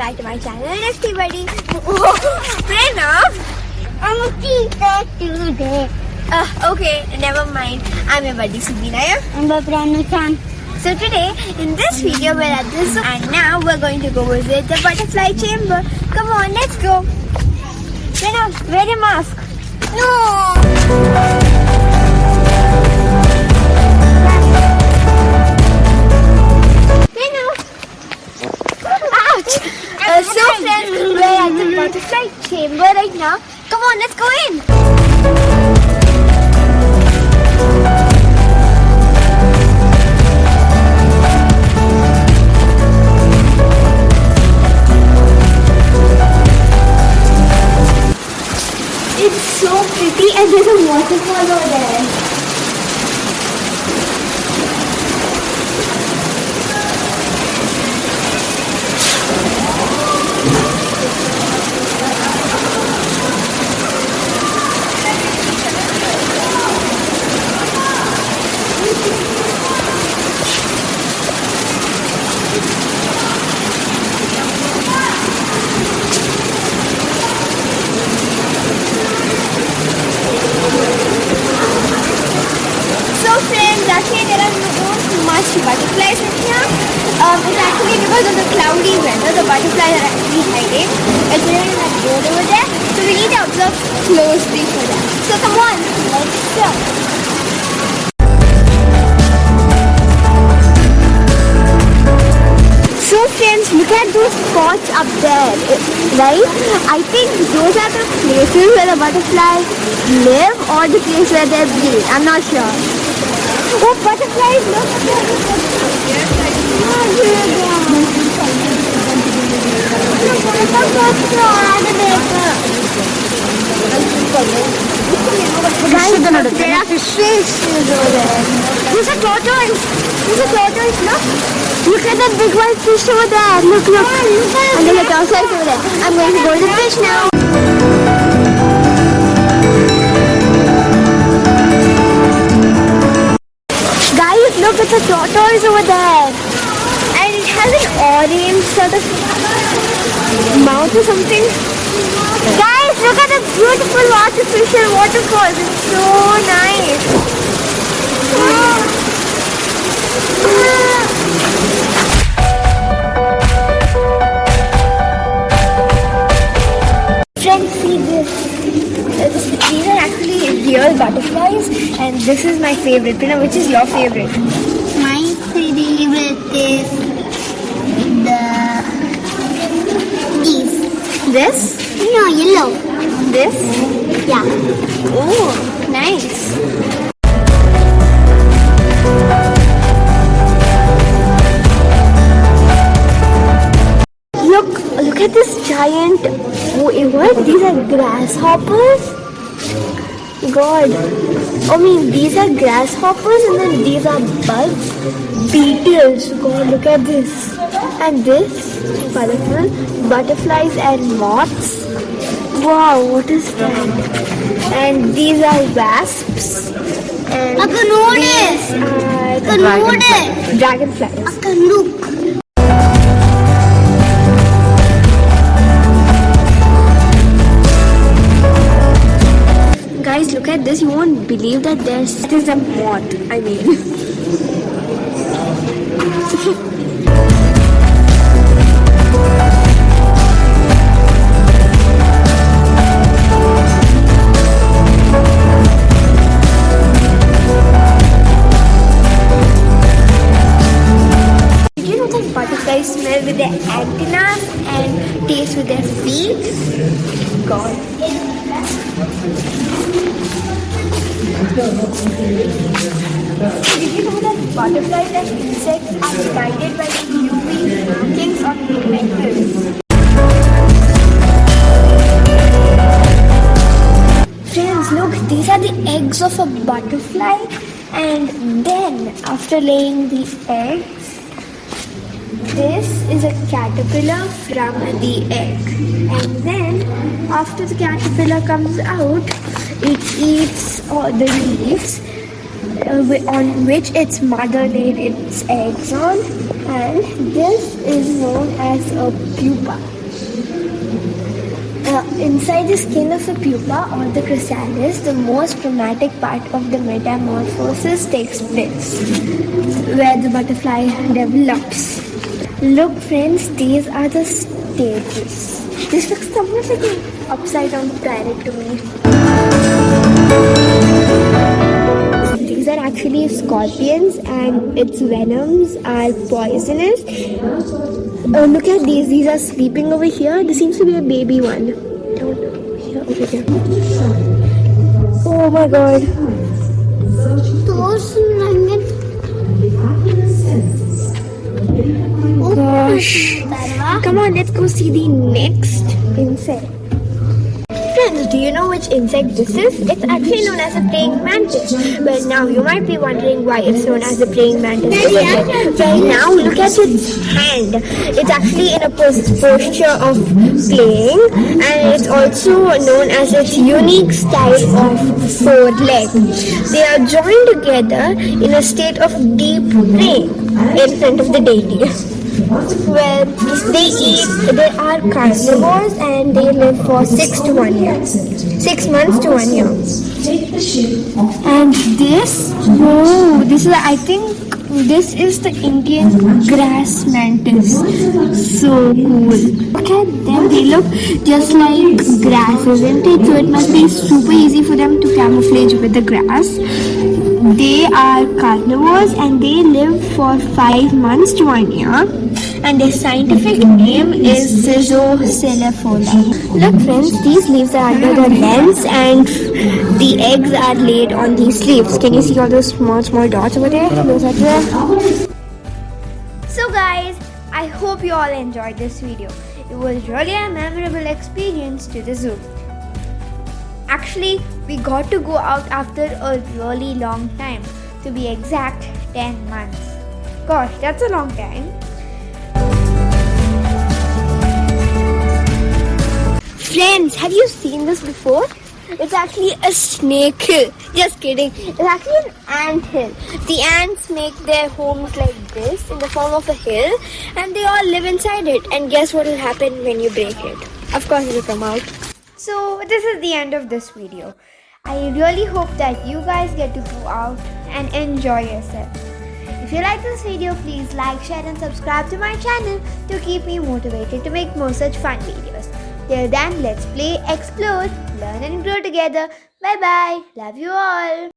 back to my channel, everybody. Pranav, I'm a teacher today. Okay, never mind. I'm your buddy Subina. I'm a Pranav. So today, in this video, we're at the zoo, and now we're going to go visit the butterfly chamber. Come on, let's go. Pranav, wear your mask. No. So friends, we're at the butterfly chamber right now. Come on, let's go in. It's so pretty and there's a waterfall over there. Actually, there are not much butterflies in here. It's actually because of the cloudy weather, the butterflies are actually hiding. It's really in that road over there, so we need to observe closely for that. So come on, let's go. So friends, look at those spots up there, right? I think those are the places where the butterflies live or the place where they breed. I'm not sure. Oh, butterflies, look at there are fishes over there. There's a tortoise. Look at that big white fish over there. Look. And there's a tortoise over there. I'm going to go to the fish now. Look, it's a tortoise over there. And it has an orange sort of mouth or something. Guys, look at the beautiful artificial waterfalls. It's so nice. Friends, see this. These are actually real butterflies, and this is my favorite. Prina, which is your favorite? My favorite is these. This? No, yellow. This? Yeah. Oh, nice. Look at this giant. What? These are grasshoppers? God. I mean, these are grasshoppers and then these are bugs. Beetles. God, look at this. And this, colorful butterflies and moths. Wow, what is that? And these are wasps. And these are dragonflies. Guys, look at this. You won't believe that there's a moth. I mean. Did you know that butterflies smell with their antennas and taste with their feet? God. Did you know that butterflies and insects are guided by the UV markings on pigmentals? Friends, look, these are the eggs of a butterfly, and then after laying the eggs, this is a caterpillar from the egg, and then after the caterpillar comes out, it eats all the leaves on which its mother laid its eggs on, and this is known as a pupa. Inside the skin of the pupa or the chrysalis, the most dramatic part of the metamorphosis takes place, where the butterfly develops. Look, friends, these are the stages. This looks somewhat like an upside down planet to me. These are actually scorpions, and its venoms are poisonous. Look at these. These are sleeping over here. This seems to be a baby one. Don't know. Here, over here. Oh my god. Gosh. Come on, let's go see the next insect. Friends, do you know which insect this is? It's actually known as a praying mantis. Well, now you might be wondering why it's known as a praying mantis. Well, now look at its hand. It's actually in a posture of playing, and it's also known as its unique style of four legs. They are joined together in a state of deep praying in front of the deity. Well, they are carnivores, and they live for 6 to 1 year. 6 months to 1 year. And this, I think this is the Indian grass mantis. So cool. Look at them, they look just like grass, isn't it? So it must be super easy for them to camouflage with the grass. They are carnivores, and they live for 5 months to 1 year. And their scientific name is Zizocelefola. Look, friends, these leaves are under the lens, and the eggs are laid on these leaves. Can you see all those small dots over there? Those are there. So guys, I hope you all enjoyed this video. It was really a memorable experience to the zoo. Actually, we got to go out after a really long time. To be exact, 10 months. Gosh, that's a long time. Friends, have you seen this before? It's actually a snake hill. Just kidding. It's actually an ant hill. The ants make their homes like this in the form of a hill, and they all live inside it. And guess what will happen when you break it? Of course, it will come out. So this is the end of this video. I really hope that you guys get to go out and enjoy yourself. If you like this video, please like, share and subscribe to my channel to keep me motivated to make more such fun videos. Till then, let's play, explore, learn and grow together. Bye bye. Love you all.